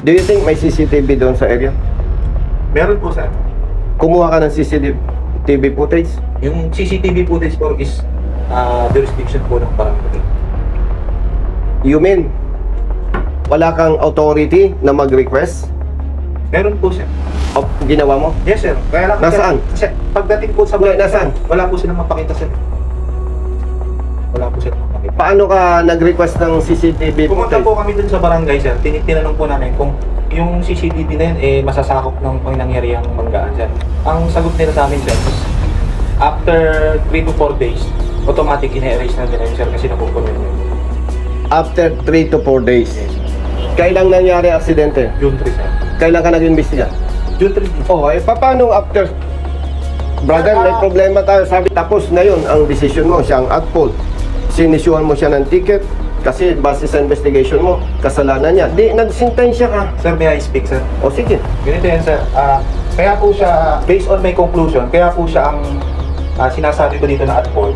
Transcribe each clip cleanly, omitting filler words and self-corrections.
Do you think may CCTV doon sa area? Meron po, sir. Kumuha ka ng CCTV footage? Yung CCTV footage po is jurisdiction po ng barangay. You mean, wala kang authority na mag-request? Meron po, sir. O, ginawa mo? Yes, sir. Kaya lang, Nasaan? Sir, pagdating po sa barangay, Nasaan? wala po silang mapakita, sir. Wala po silang mapakita. Paano ka nag-request ng CCTV Pumunta footage? po kami dun sa barangay, sir. Tinanong po namin kung yung CCTV na yun, masasakop ng pangyayariang banggaan, sir. Ang sagot nila sa amin, sir, is after 3 to 4 days, automatic ina-erase na nila yun, sir, kasi napupunan yun. After 3 to 4 days. Kailang nangyari aksidente? June 3, sir. Kailan ka nag-imbestiga? June 3, sir. Oh, paano after? Brother, may problema tayo. Sabi, tapos na yun, ang decision mo, siya ang at fault. Sinisyuhan mo siya ng ticket kasi base sa investigation mo, kasalanan niya. Di, nagsintensya ka. Sir, may I speak, sir? O sige. Ganito yan, sir. Kaya po siya, based on my conclusion, kaya po siya ang sinasabi ko dito na at fault.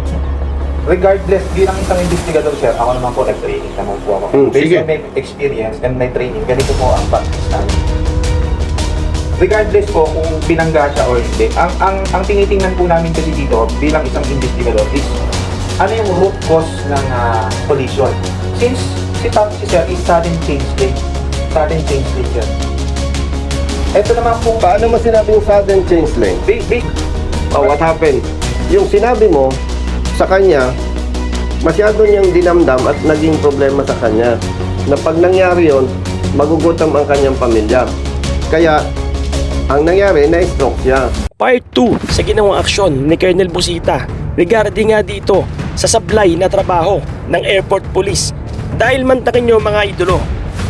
Regardless, bilang isang investigador, sir, ako naman po nag-training naman po ako. Based sige. on my experience and my training, ganito po ang practice namin. Regardless po kung binangga siya or hindi, ang tinitingnan po namin kasi dito bilang isang investigador is ano yung root cause ng collision. Since si sir is sudden change lane. Sudden change lane, sir. Ito naman po, Paano mo sinabi yung sudden change lane? Oh, what happened? Yung sinabi mo sa kanya, masyado niyang dinamdam at naging problema sa kanya. Na pag nangyari yon, magugutom ang kanyang pamilya. Kaya, ang nangyari, na-stroke siya. Part 2 sa ginawang aksyon ni Colonel Busita regarding nga dito sa sablay na trabaho ng airport police. Dahil mantakin nyo mga idolo,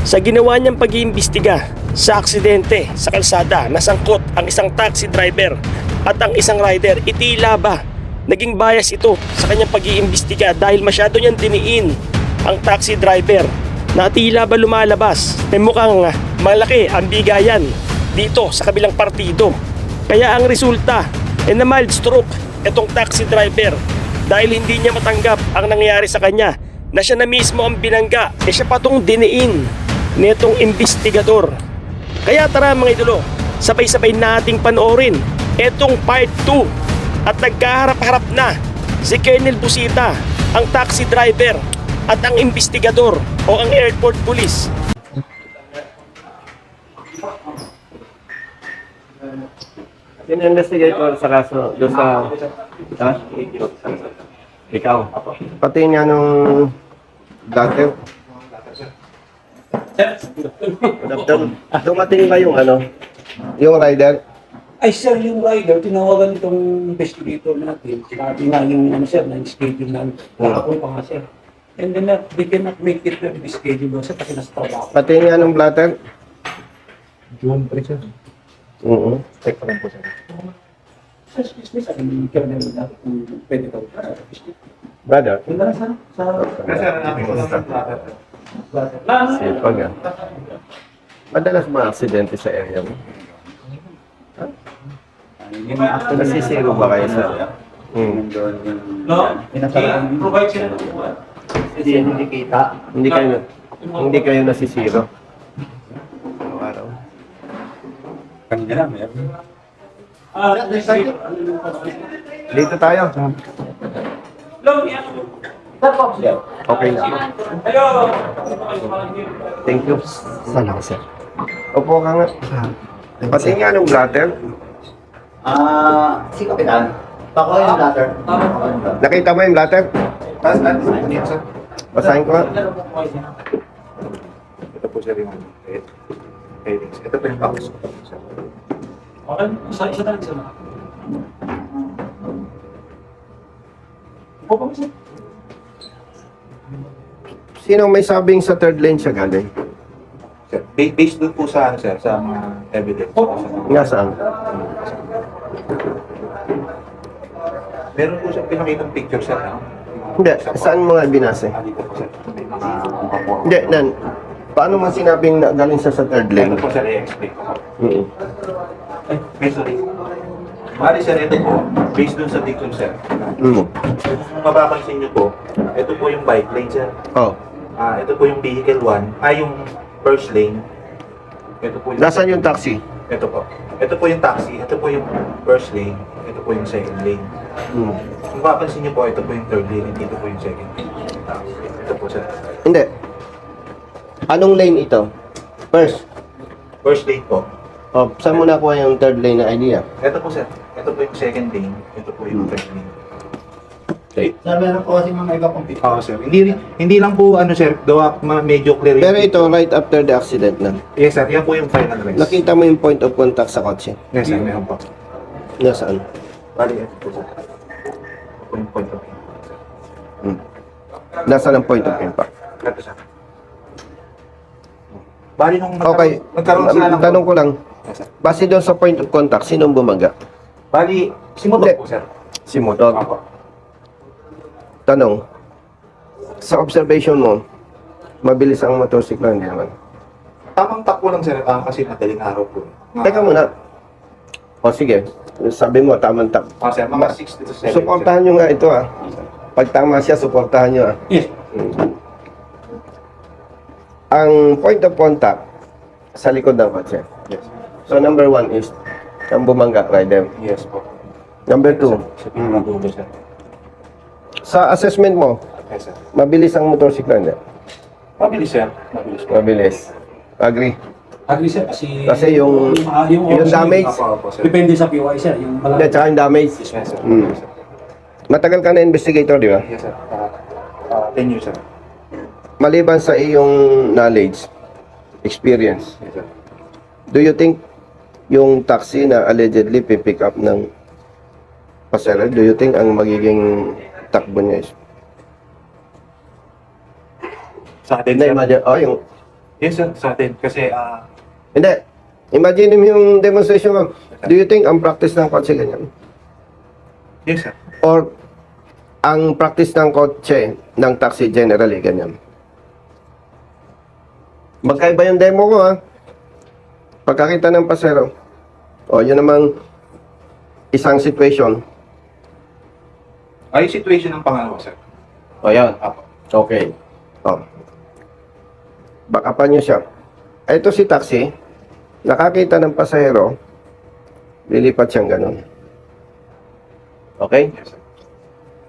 sa ginawa niyang pag-iimbestiga sa aksidente sa kalsada, nasangkot ang isang taxi driver at ang isang rider, itila ba naging bias ito sa kanyang pag-iimbestiga dahil masyado niyang diniin ang taxi driver na tila ba lumalabas may mukhang malaki ang bigayan dito sa kabilang partido. Kaya ang resulta ay na mild stroke itong taxi driver dahil hindi niya matanggap ang nangyari sa kanya na siya na mismo ang binangga, siya patong diniin nitong investigador. Kaya tara mga idolo, sabay-sabay nating panoorin itong part 2 at nagkaharap-harap na si Colonel Busita, ang taxi driver at ang investigador o ang airport police. In-investigator sa kaso doon sa... Ha? Ikaw? Pati nga nung doctor. Doctor, dumating ba yung ano? Yung rider? Ay sir, yung rider, tinawagan itong investigator natin. Sabi nga yung ano sir, na-schedule na nakapon pa nga sir. And then they cannot make it na schedule sir kasi nasa trabaho. Pati nga nung blatter? June 3, sir. Oo. Check pa lang po, sir. Sir, excuse me, sabi ni Colonel na kung pwede daw. Brother? Yung nasa sa... Sir, namin ko lang Sipag ah. Madalas mga aksidente sa area mo. Nasisiro ba kayo sa... No, provide sila ng buwan. Hindi kita. Hindi kayo nasisiro. Araw-araw. Kanina lang, meron. Dito tayo. Okay na. Thank you. Salamat, sir. Opo ka nga. Pati nga nung blatter. Si Kapitan. Bako yung latter. Nakita mo yung blatter? Sir. Basahin ko nga. Ito po, sir, yung headings. Ito po yung box. Sir. Okay, isa tayo sir. Opo ba sir? Sino may sabing sa third lane siya galing? Sir, based doon po sa, ano, sir, sa mga evidence. Nga saan? Meron po siya pinakitang picture, sir, no? Hindi, saan mga binase? Dito po, sir. May mga po. Hindi, nan. Paano mo sinabing na galing siya sa third Ito lane? po, sir, i-explain ko. Mm. Ay, may sorry. Mali, sir, ito po, based doon sa picture, sir. Mm. Kung mapapansin niyo po, ito po yung bike lane, sir. Oh. Ito po yung vehicle 1, yung first lane. Ito po Nasaan yung taxi? Ito po. Ito po yung taxi. Ito po yung first lane. Ito po yung second lane. Hmm. Kung papansin niyo po, ito po yung third lane. Dito po yung second lane. Ito po sir. Hindi. Anong lane ito? First. First lane po. Oh, saan mo nakuha yung third lane na idea? Ito po sir. Ito po yung second lane. Ito po yung third lane. Okay. Sir, meron po kasi mga iba pong picture. Oo sir. Hindi lang po ano sir, gawa medyo clear. Pero ito, right after the accident na. Yes sir, yan po yung final rest. Nakita mo yung point of contact sa kotse? Yes sir, meron po. Nasaan? Bali, ito po sir. Ito po yung point of contact sir. Nasaan ang point of impact? Ito sir. Bali nung Okay. nagkaroon sila ng... Tanong ko lang, Yes sir. base doon sa point of contact, sinong bumaga? Bali, si motor Hindi. po sir. Si motor. Opo. Tanong, sa observation mo, mabilis ang motorsiklo, hindi naman. Tamang takbo lang sir, kasi madaling araw po. Teka muna. O sige, sabi mo, tamang tap. Sir, mga 6 to 7. Suportahan nyo nga ito ah. Pag tama siya, suportahan nyo ah. Yes. Ang point of contact sa likod ng kotse. Yes. So number 1 is ang bumangga, rider. Yes po. Number 2, Sa pinakadulo sir. sa assessment mo, Yes sir. mabilis ang motorsiklo, hindi? Mabilis sir. Mabilis po. Mabilis. Agree. Agree sir, kasi... Kasi yung yung damage, Opo, sir. Depende sa PY sir, yung hindi, tsaka yung damage. Yes sir. Hmm. Yes, sir. Matagal ka na investigator, di ba? Yes sir. 10 years sir. Maliban sa iyong knowledge, experience, Yes sir. do you think yung taxi na allegedly pick up ng pasero, do you think ang magiging takbo niya is... Sa atin Hindi, sir. imagine, oh, yung... Yes sir, sa atin. Kasi Hindi. Imagine mo yung demonstration mo. Do you think ang practice ng kotse ganyan? yes sir. Or ang practice ng kotse ng taxi generally ganyan? Magkaiba yung demo ko ha. Pagkakita ng pasero, o yun namang isang situation. Ay, situation ng pangalawa sir. O yan. Apo. Okay. O. Bakapan nyo siya. Ito si taxi, nakakita ng pasahero, lilipat siyang ganun. Okay? Yes sir.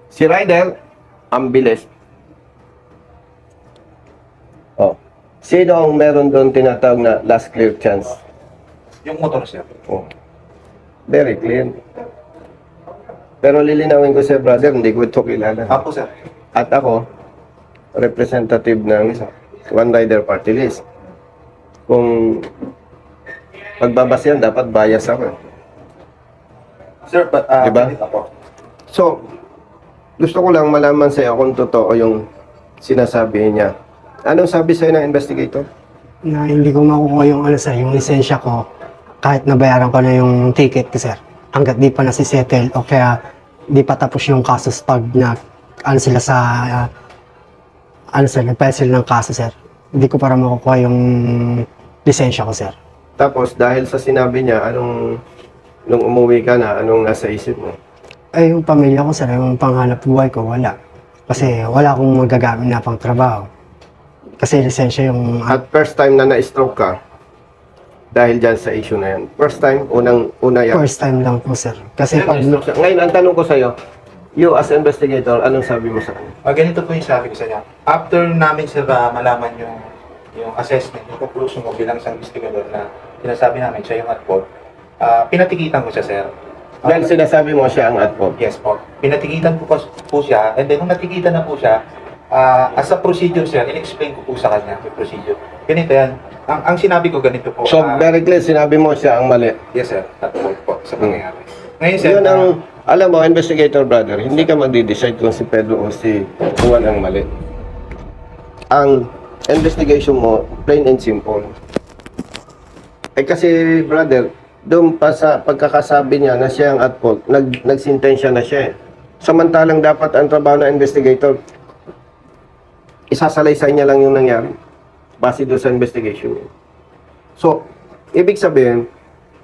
Si rider, ang bilis. Oh. Sino ang meron doon tinatawag na last clear chance? Yung motor sir. Oh. Very clear. Pero lilinawin ko sa brother, hindi ko ito kilala. Apo sir. At ako, representative ng One Rider Party List. Kung magbabas yan, dapat bias ako. Sir, but Diba? Apo. So, gusto ko lang malaman sa'yo kung totoo yung sinasabi niya. Anong sabi sa'yo ng investigator? Na hindi ko makukuha yung ano sir, yung lisensya ko kahit nabayaran ko na yung ticket ko sir. Hanggat di pa nasisettle o kaya di pa tapos yung kaso pag na ano sila sa ano sir, nagpile sila ng kaso sir. Hindi ko para makukuha yung lisensya ko sir. Tapos, dahil sa sinabi niya, nung umuwi ka na, anong nasa isip mo? Ay yung pamilya ko sir, yung panghanap buhay ko wala. Kasi wala akong magagamit na pang trabaho. Kasi lisensya yung At first time na na-stroke ka, dahil dyan sa issue na yan. First time, una yan. first time lang po sir. Kasi pag Na-stroke siya. Ngayon, ang tanong ko sa'yo, you as investigator, anong sabi mo sa kanya? Ganito po yung sabi ko sa niya. After namin sir malaman yung assessment, yung conclusion mo bilang isang investigador na sinasabi namin siya yung at fault, pinatikitan ko siya sir. Dahil sinasabi mo siya ang at-fault. Yes po. Pinatikitan ko po siya, and then nung natikitan na po siya, as a procedure sir, in-explain ko po sa kanya yung procedure. Ganito yan. Ang sinabi ko ganito po. So, very clear, sinabi mo siya ang mali. Yes sir, at fault po sa pangyayari. Ngayon sir, Yun ang, alam mo, investigator brother, hindi ka magdi-decide kung si Pedro o si Juan ang mali. Ang investigation mo, plain and simple. Eh kasi, brother, doon pa sa pagkakasabi niya na siya ang at fault, nagsintensya na siya eh. Samantalang dapat ang trabaho ng investigator, isasalaysay niya lang yung nangyari base doon sa investigation niya. So, ibig sabihin,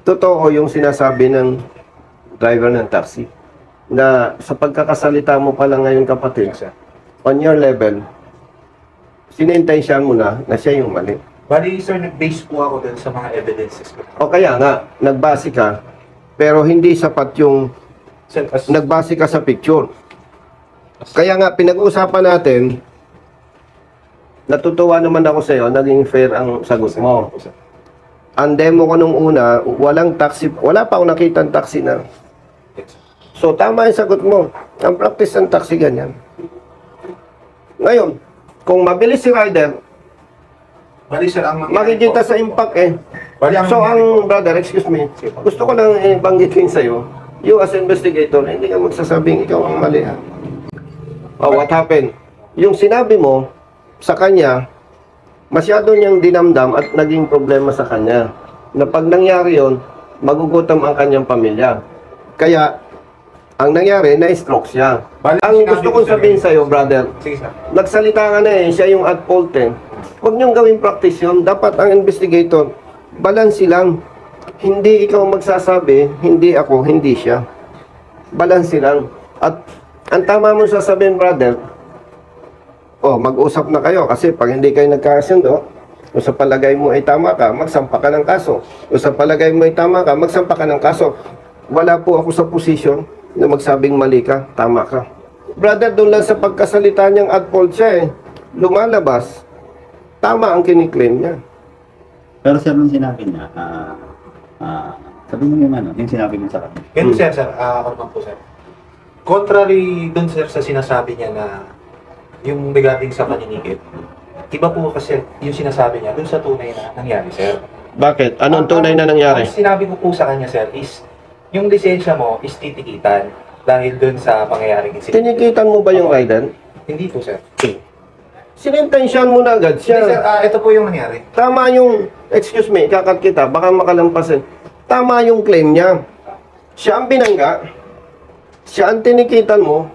totoo yung sinasabi ng driver ng taxi na sa pagkakasalita mo pa lang ngayon kapatid, Yes, sir. on your level, sinintensyahan mo na siya yung mali. Bali, sir, nag-base po ako dun sa mga evidences ko. O kaya nga, nagbase ka, pero hindi sapat yung Sir, as, nagbase ka sa picture. Kaya nga, pinag-uusapan natin, natutuwa naman ako sa'yo, naging fair ang sagot mo. Ang demo ko nung una, walang taxi, wala pa akong nakita taxi na. So, tama yung sagot mo. Ang practice ng taxi, ganyan. Ngayon, kung mabilis si rider, Bali, sir, ang makikita sa impact eh. Bali, ang So, ang brother, excuse me, gusto ko lang banggitin sa'yo, you as investigator, hindi ka magsasabing ikaw ang mali. Oh, what happened? Yung sinabi mo sa kanya, masyado niyang dinamdam at naging problema sa kanya. Na pag nangyari yon, magugutom ang kanyang pamilya. Kaya, ang nangyari, na-stroke siya. Bali, Ang sinabi gusto ko, kong sir, sabihin sa'yo, brother, Sige, sir. nagsalita ka na eh, siya yung at fault eh. Huwag niyong gawing practice yun. Dapat ang investigator, balance lang. Hindi ikaw magsasabi, hindi ako, hindi siya. Balance lang. At ang tama mo sasabihin, brother, mag-usap na kayo kasi pag hindi kayo nagkasundo, o sa palagay mo ay tama ka, magsampa ka ng kaso. O sa palagay mo ay tama ka, magsampa ka ng kaso. Wala po ako sa posisyon na magsabing mali ka, tama ka. Brother, doon lang sa pagkasalita niyang at fault siya eh. Lumalabas, tama ang kiniklaim niya. Pero sir, nung sinabi niya, sabi mo yung ano, yung sinabi mo sa kanya. Ganun, sir, ako naman po, sir. Contrary dun, sir, sa sinasabi niya na yung regarding sa paninikip, iba po kasi yung sinasabi niya dun sa tunay na nangyari, sir. Bakit? Anong tunay na nangyari? Ang sinabi ko po sa kanya, sir, is yung lisensya mo is titikitan dahil dun sa pangyayaring incident. Tinikitan mo ba yung rider? Hindi po, sir. Sinintensyon mo na agad Hindi, sir, siya. ito po yung nangyari. Tama yung, excuse me, kakat kita, baka makalampasin. Tama yung claim niya. Siya ang binangga, siya ang tinikitan mo,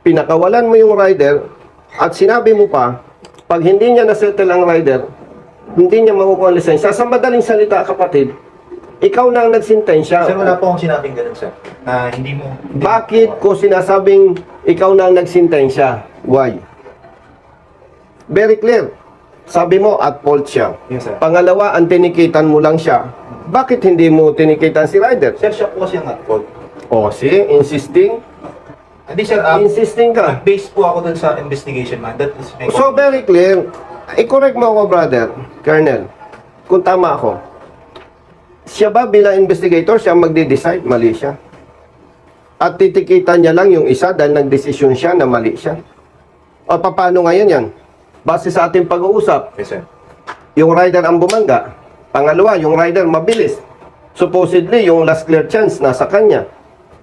pinakawalan mo yung rider, at sinabi mo pa, pag hindi niya nasettle ang rider, hindi niya makukuha ang lisensya. Sa madaling salita, kapatid, ikaw na ang nagsintensya. Sir, wala po akong sinabing ganun, sir. Na hindi mo... Bakit ko sinasabing ikaw na ang nagsintensya? Why? Very clear. Sabi mo, at fault siya. Yes, sir. Pangalawa, ang tinikitan mo lang siya. Bakit hindi mo tinikitan si rider? Sir, siya po kasi ang at fault. O, see, insisting. Hindi, sir, Insisting ka. nag-base po ako dun sa investigation, man. That is my... So, very clear. I-correct mo ako, brother, Colonel. Kung tama ako. Siya ba bilang investigator, siya magde-decide, mali siya? At titikitan niya lang yung isa dahil nagdesisyon siya na mali siya? O, paano ngayon yan? Base sa ating pag-uusap, Yes, sir. yung rider ang bumangga. Pangalawa, yung rider mabilis. Supposedly, yung last clear chance nasa kanya.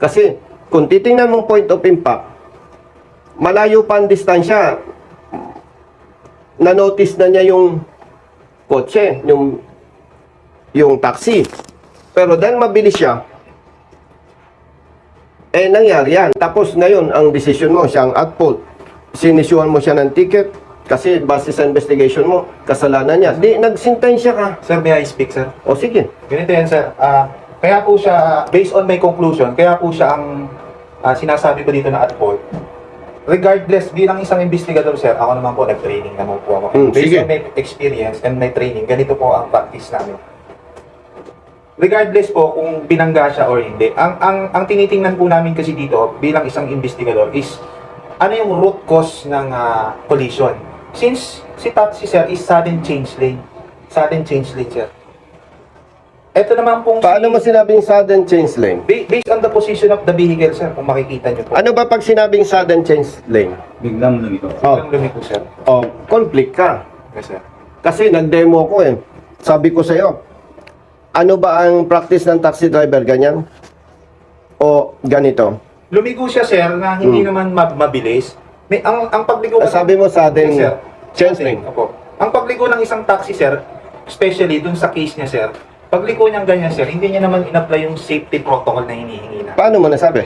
Kasi, kung titingnan mong point of impact, malayo pa ang distansya. Na-notice na niya yung kotse, yung taxi. Pero dahil mabilis siya, nangyari yan. Tapos ngayon, ang decision mo, siyang at fault. Sinisyuhan mo siya ng ticket, kasi base sa investigation mo, kasalanan niya. Di, nagsintensya ka. Sir, may I speak, sir? O sige. Ganito yan, sir. Kaya po siya, based on my conclusion, kaya po siya ang sinasabi ko dito na at fault. Regardless, bilang isang investigador, sir, ako naman po, nag-training naman po ako. Based sige. on my experience and my training, ganito po ang practice namin. Regardless po kung binangga siya or hindi, ang tinitingnan po namin kasi dito, bilang isang investigador, is ano yung root cause ng collision. Since si taxi, sir, is sudden change lane. Sudden change lane, sir. Ito naman pong... Paano mo sinabing sudden change lane? Based on the position of the vehicle, sir, kung makikita nyo po. Ano ba pag sinabing sudden change lane? Biglang lumiko. Biglang lumiko, sir. O, conflict ka. Yes, sir. Kasi nag-demo ko eh. Sabi ko sa'yo, ano ba ang practice ng taxi driver? Ganyan? O ganito? Lumigo siya, sir, na hindi naman mabilis. Ang pagligo... Sabi mo sudden Yes, sir. change lane. Opo. Ang pagligo ng isang taxi, sir, especially dun sa case niya, sir, pagligo niyang ganyan, sir, hindi niya naman in-apply yung safety protocol na hinihingi na. Paano mo nasabi?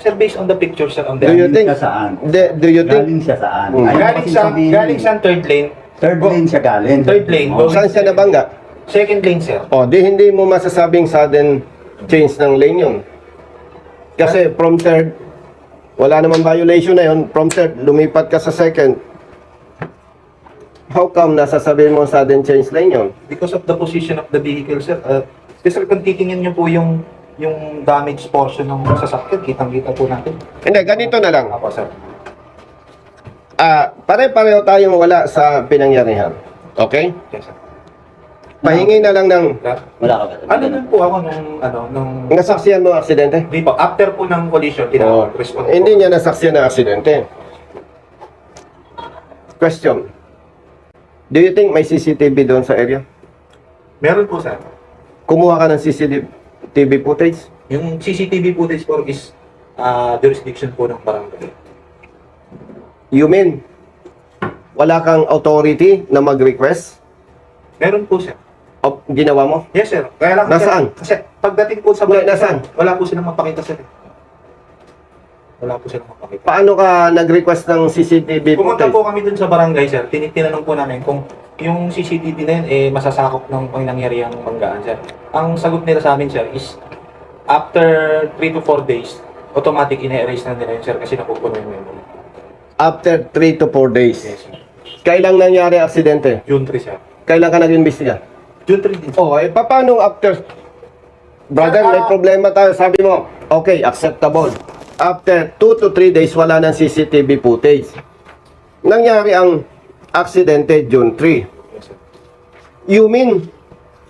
Sir, based on the picture, sir, on the... Do you Galing think? siya saan? Do you think? Galing siya saan? Mm. Ayaw Galing kasi sa sabihin galing eh. sa third lane. Third lane siya galing. Third lane. Oh. Saan siya nabangga? Second lane, sir. O, di hindi mo masasabing sudden change ng lane yun. Kasi from third, wala namang violation na yun. From third, lumipat ka sa second. How come nasasabihin mo sudden change lane yun? Because of the position of the vehicle, sir. Sir, kung titingnan niyo po yung damage portion ng sasakyan, kitang-kita po natin. Hindi, ganito na lang. Apo, sir. Pare-pareho tayong wala sa pinangyarihan. Okay? Yes, sir. Pahingi na lang ng Sir, Wala ka ba? ano nun po ako nung nasaksiyan mo ang aksidente. di po, after po ng collision, respond Hindi niya nasaksiyan ng aksidente. Question. Do you think may CCTV doon sa area? Meron po, sir. Kumuha ka ng CCTV footage? Yung CCTV footage po is jurisdiction po ng barangay. You mean, wala kang authority na mag-request? Meron po, sir. O ginawa mo? Yes, sir. Kaya lang, Nasaan? Kasi pagdating po sa Wala, nasaan? wala po silang mapakita, sir. Wala po silang mapakita. Paano ka nag-request ng CCTV Pumunta footage? po kami dun sa barangay, sir. Tinanong po namin kung yung CCTV na yun, masasakop ng nangyarihang banggaan, sir. Ang sagot nila sa amin, sir, is after 3 to 4 days, automatic ina-erase na nila yun, sir, kasi napupuno yung memory. After 3 to 4 days. Yes, sir. Kailang nangyari ang aksidente? June 3, sir. Kailan ka nag-imbestiga? June 3 din, sir. Oh, paano after? Brother, Sir, may problema tayo. Sabi mo, okay, acceptable. After 2 to 3 days, wala ng CCTV footage. Nangyari ang aksidente June 3. Yes, sir. You mean,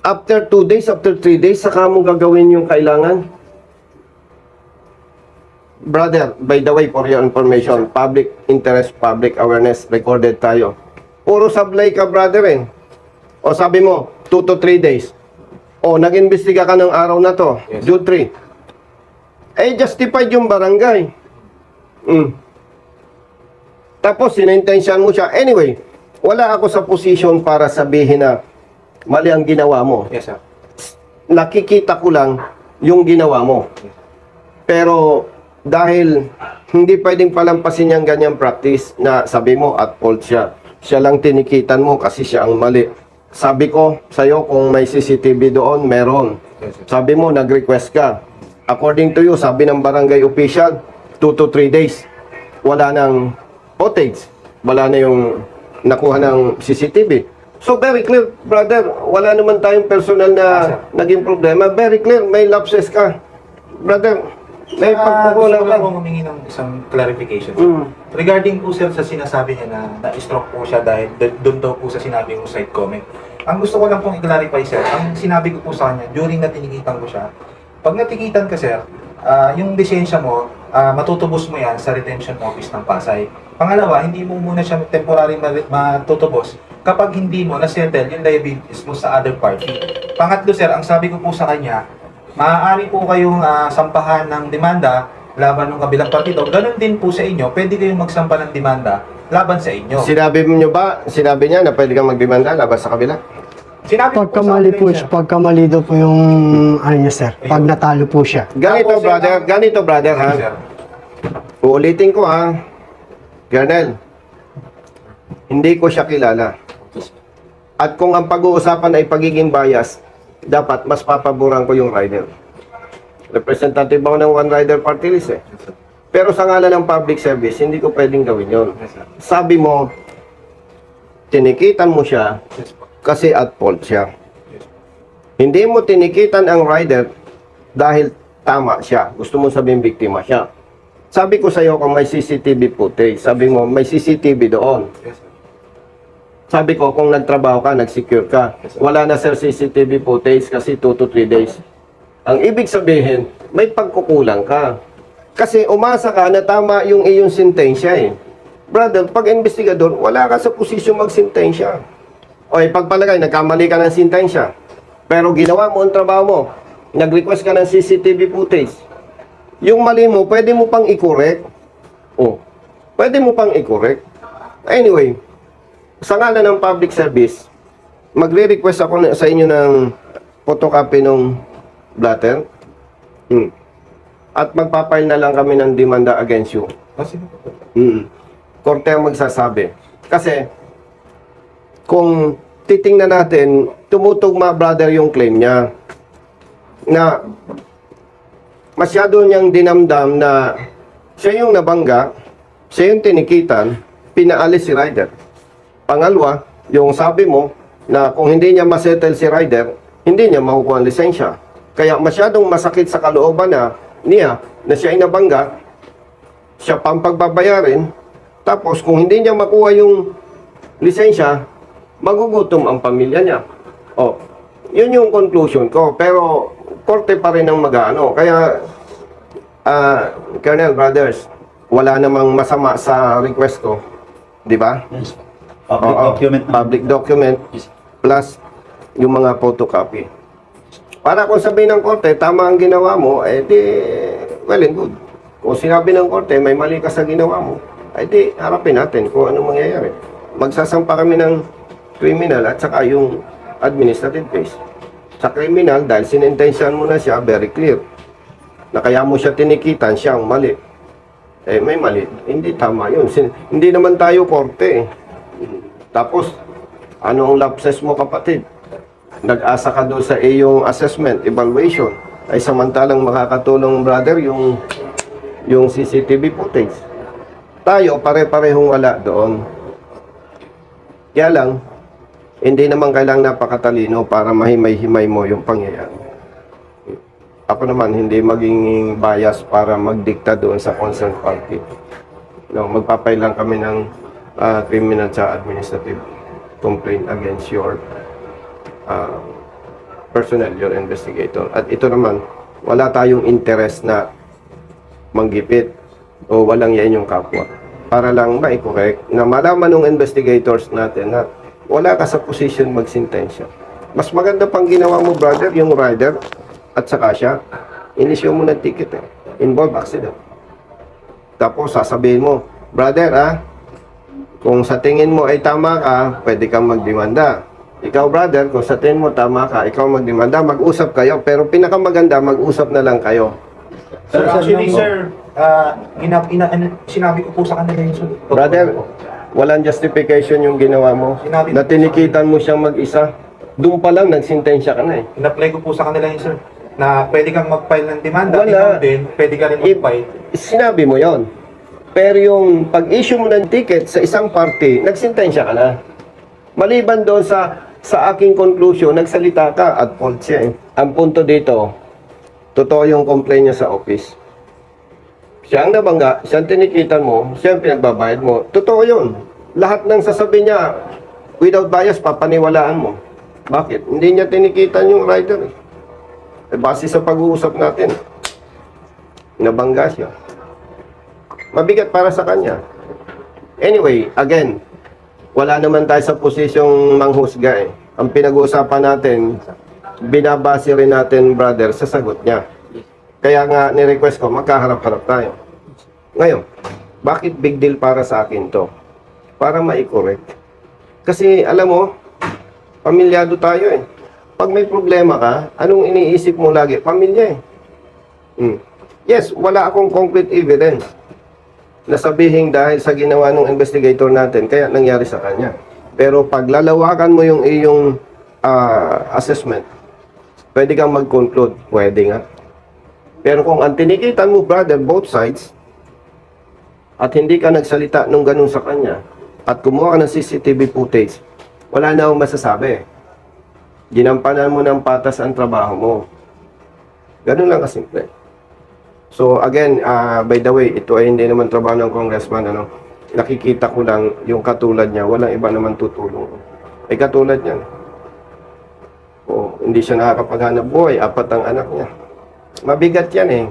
after 2 days, after 3 days, saka mo gagawin yung kailangan? Brother, by the way, for your information, public interest, public awareness, recorded tayo. Puro sablay ka, brother eh. O sabi mo, 2 to 3 days. O, nag-imbestiga ka ng araw na to, Yes. June 3. Eh, justified yung barangay. Tapos, sinintensyan mo siya. Anyway, wala ako sa position para sabihin na mali ang ginawa mo. Yes, sir. Nakikita ko lang yung ginawa mo. Pero, dahil hindi pwedeng palampasin yung ganyang practice na sabi mo at fault siya. Siya lang tinikitan mo kasi siya ang mali. Sabi ko sa'yo kung may CCTV doon, meron. Yes, sir. Sabi mo, nag-request ka. According to you, sabi ng barangay official, 2 to 3 days. Wala ng footage. Wala na yung nakuha ng CCTV. So, very clear, brother. Wala naman tayong personal na naging problema. Very clear, may lapses ka. Brother, may pagkukulang gusto ko ka. lang po humingi ng isang clarification. Mm. Regarding po, sir, sa sinasabi niya na na-stroke po siya dahil doon daw po sa sinabi mo side comment. Ang gusto ko lang pong i-clarify, sir, ang sinabi ko po sa kanya, during na tinikitan ko siya, pag natikitan ka, sir, yung lisensya mo, matutubos mo yan sa retention office ng Pasay. Pangalawa, hindi mo muna siya temporary matutubos kapag hindi mo na-settle yung liabilities mo sa other party. Pangatlo, sir, ang sabi ko po sa kanya, maaari po kayong sampahan ng demanda laban ng kabilang partido. Ganon din po sa inyo, pwede kayong magsampa ng demanda laban sa inyo. Sinabi niya na pwede kang magdemanda laban sa kabila? Sinabi ko Pagkamali po sir. siya, pagkamali daw po yung ano niya sir, pag natalo po siya. Ganito, brother, ha? Sir. Uulitin ko, ha? Colonel, hindi ko siya kilala. At kung ang pag-uusapan ay pagiging bias, dapat mas papaboran ko yung rider. Representative ako ng One Rider Party List eh. Pero sa ngalan ng public service, hindi ko pwedeng gawin yun. Sabi mo, tinikitan mo siya Yes, po. kasi at fault siya. Hindi mo tinikitan ang rider dahil tama siya. Gusto mo sabihin biktima siya. Sabi ko sa iyo kung may CCTV footage, sabi mo may CCTV doon. Yes, sir. Sabi ko kung nagtrabaho ka, nag-secure ka. Wala na sir CCTV footage kasi 2 to 3 days. Ang ibig sabihin, may pagkukulang ka. Kasi umasa ka na tama yung iyong sentensya eh. Brother, pag investigador, wala ka sa posisyon magsintensya. O pagpalagay, nagkamali ka ng sentensya. Pero ginawa mo ang trabaho mo. Nag-request ka ng CCTV footage. Yung mali mo, pwede mo pang i-correct. Oh, pwede mo pang i-correct. Anyway, sa ngalan ng public service, magre-request ako sa inyo ng photocopy ng blatter. At magpapile na lang kami ng demanda against you. Sige po. Korte ang magsasabi. Kasi, kung titingnan natin, tumutugma, brother, yung claim niya na masyado niyang dinamdam na siya yung nabangga, siya yung tinikitan, pinaalis si rider. Pangalawa, Yung sabi mo na kung hindi niya masettle si rider, hindi niya makukuha ang lisensya. Kaya masyadong masakit sa kalooban niya na siya ay nabangga, siya pang pagbabayarin, tapos kung hindi niya makuha yung lisensya, magugutom ang pamilya niya. Oh, yun yung conclusion ko. Pero korte pa rin ang mag-ano. Kaya, Colonel, brothers, wala namang masama sa request ko. Di ba? Public Oo, document. Public document plus yung mga photocopy. Para kung sabihin ng korte, tama ang ginawa mo, eh di, well and good. Kung sinabi ng korte, may mali ka sa ginawa mo, eh di, harapin natin kung ano mangyayari. Magsasampa kami ng criminal at saka yung administrative case. Sa criminal, dahil sinintensyahan mo na siya, very clear. Na kaya mo siya tinikitan, siya ang mali. Eh, may mali. Hindi tama yun. Hindi naman tayo korte eh. Tapos, ano ang lapses mo, kapatid? Nag-asa ka doon sa iyong assessment, evaluation. Ay samantalang makakatulong, brother, yung CCTV footage. Tayo, pare-parehong wala doon. Kaya lang, hindi naman kailangang napakatalino para mahimay-himay mo yung pangyayari. Ako naman, hindi maging bias para magdikta doon sa concerned party. No, magpapay lang kami ng criminal sa administrative complaint against your personnel, your investigator. At ito naman, wala tayong interest na manggipit o walang yain yung kapwa. Para lang ma-correct na malaman ng investigators natin na wala ka sa position magsintensya. Mas maganda pang ginawa mo, brother, yung rider at saka siya, inisyo mo ng ticket eh. Involve accident. Tapos sasabihin mo, brother kung sa tingin mo ay tama ka, pwede kang magdemanda. Ikaw, brother, kung sa tingin mo tama ka, ikaw magdemanda, mag-usap kayo. Pero pinakamaganda, mag-usap na lang kayo. Sir, actually, sir, sinabi ko po sa kanila yung Brother, walang justification yung ginawa mo. Sinabi Na tinikitan mo siyang mag-isa. Doon pa lang, nagsintensya ka na eh. In-apply ko po sa kanila yun, sir, na pwede kang mag-file ng demanda. Wala. Ikaw din, pwede ka rin mag-file. Sinabi mo yon. Pero yung pag-issue mo ng ticket sa isang party, nagsintensya ka na. Maliban doon sa aking conclusion, nagsalita ka at fault siya eh. Ang punto dito, totoo yung complaint niya sa office. Siya ang nabangga, siya ang tinikitan mo, siya ang pinagbabayad mo. Totoo yun. Lahat ng sasabihin niya, without bias, papaniwalaan mo. Bakit? Hindi niya tinikitan yung rider eh. Base sa pag-uusap natin, nabangga siya. Mabigat para sa kanya. Anyway, again, wala naman tayo sa posisyong manghusga eh. Ang pinag-uusapan natin, binabase rin natin, brother, sa sagot niya. Kaya nga, ni-request ko, magkaharap-harap tayo. Ngayon, bakit big deal para sa akin to? Para ma-correct. Kasi, alam mo, pamilyado tayo eh. Pag may problema ka, anong iniisip mo lagi? Pamilya eh. Yes, wala akong concrete evidence na sabihin dahil sa ginawa ng investigator natin, kaya nangyari sa kanya. Pero pag lalawakan mo yung iyong assessment, pwede kang mag-conclude. Pwede nga. Pero kung ang tinikitan mo, brother, both sides, at hindi ka nagsalita nung ganun sa kanya, at kumuha ka ng CCTV footage, wala na akong masasabi. Ginampanan mo ng patas ang trabaho mo. Ganun lang kasimple. So again, by the way, ito ay hindi naman trabaho ng congressman. Nakikita ko lang yung katulad niya. Walang iba naman tutulong. Ay katulad niya. Hindi siya nakakapaghanap buhay. 4 ang anak niya. Mabigat yan eh.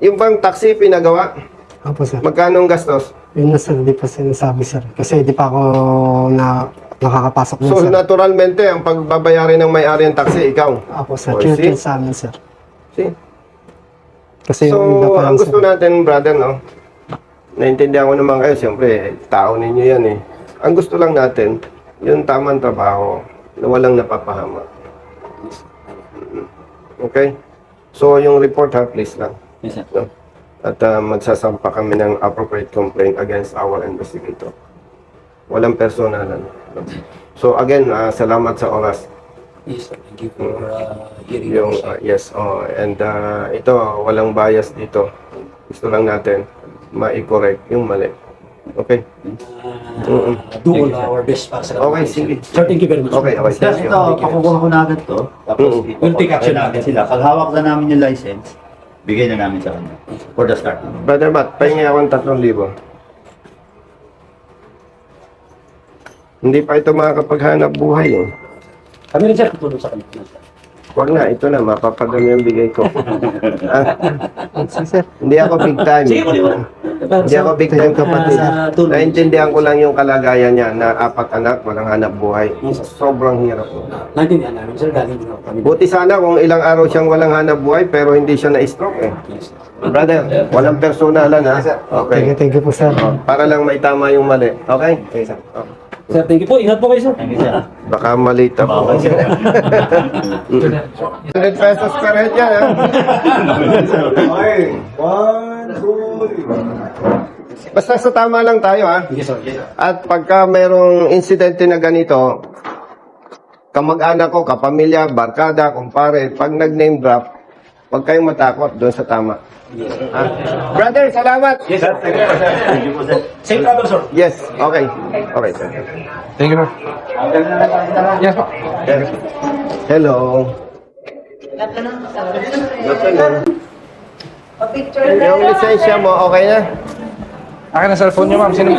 Yung bang taxi pinagawa? Opo, sir. Magkano ang gastos? Yun na, sir, di pa sinasabi, sir. Kasi di pa ako nakakapasok nun, So sir. naturalmente, ang pagbabayari ng may-ari ng taxi, ikaw. Opo, sir. Oh, Chill see? sa amin, sir. See? Kasi So, yung iba pa ang lang, gusto sir. natin, brother, no? Naintindihan ko naman kayo, siyempre, tao ninyo yan eh. Ang gusto lang natin, yung tamang trabaho na walang napapahama. Okay? So, yung report ha, please lang. Yes, sir. No? At magsasampa kami ng appropriate complaint against our investigator. Walang personalan. No? So, again, salamat sa oras. Yes, sir. Thank you for hearing Yung, us. yes, and ito, walang bias dito. Gusto lang natin ma-correct yung mali. Okay. Do all our best para sa Okay, sige. Sir, thank you very much. Okay, okay. Sir, ito, pakukuha ko na agad to. Tapos, We'll take action natin agad. sila. Pag hawak na namin yung license, bigay na namin sa kanya. For the start. Brother Matt, pahingi ako ng 3,000. Hindi pa ito makakapaghanap buhay eh. Kami rin, sir, tutulong sa kanila. Wag na, ito na, mapapadami ang bigay ko. Ah, Sige, sir. hindi ako big time. Sige, kuliwan. Hindi ako big time kapatid. Naintindihan ko lang yung kalagayan niya na 4 anak, walang hanap buhay. Sobrang hirap. Naintindihan namin, sir, galing din ako kami. Buti sana kung ilang araw siyang walang hanap buhay pero hindi siya na-stroke eh. Brother, walang personalan ha. Okay. Thank you po, sir. Oh, para lang may tama yung mali. Okay? Okay, sir. Oh. Sir, thank you po. Ingat po kayo, sir. Thank you, sir. Baka malate ako. 100 pesos per head yan, ha? Okay. 1, 2, basta sa tama lang tayo, ha? Yes, sir. At pagka mayroong insidente na ganito, kamag-anak ko, kapamilya, barkada, kumpare, pag nag-name drop, huwag kayong matakot doon sa tama. Ha? Brother, salamat! Yes, sir. Thank you, sir. Thank you po, sir. Safe travel, sir. Yes, okay. Okay, sir. Thank you, sir. Yes, po. Hello. Good afternoon. Yung lisensya mo, okay na? Akin na cellphone niyo, ma'am. Sino?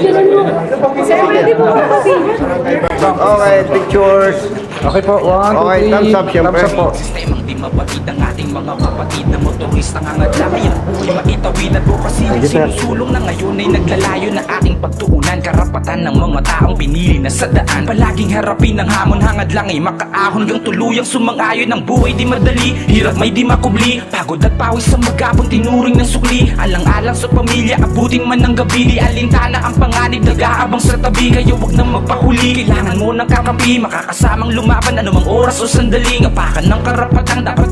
Okay, pictures. Okay po. 1, 2, 3. Okay, thumbs up, syempre. Thumbs up po. Sistemang di mapatid ang ating mga kapatid na motorista nga ngadlaki ang buhay maitawid at bukasilid sinusulong na ngayon ay naglalayo na ating pagtuunan karapatan ng mga taong pinili na sa daan palaging harapin ang hamon hangad lang ay makaahon gang tuluyang sumangayon ng buhay di madali hirap may di makubli pagod at pawis sa magabong tinuring ng sukli alang-alang sa pamilya abutin man ng gabi di alintana ang panganib nag-aabang sa tabi kaya wag nang magpahuli kailangan mo ng kakampi makakasamang lumaban anumang oras o sandali ngapakan ng karapatan dapat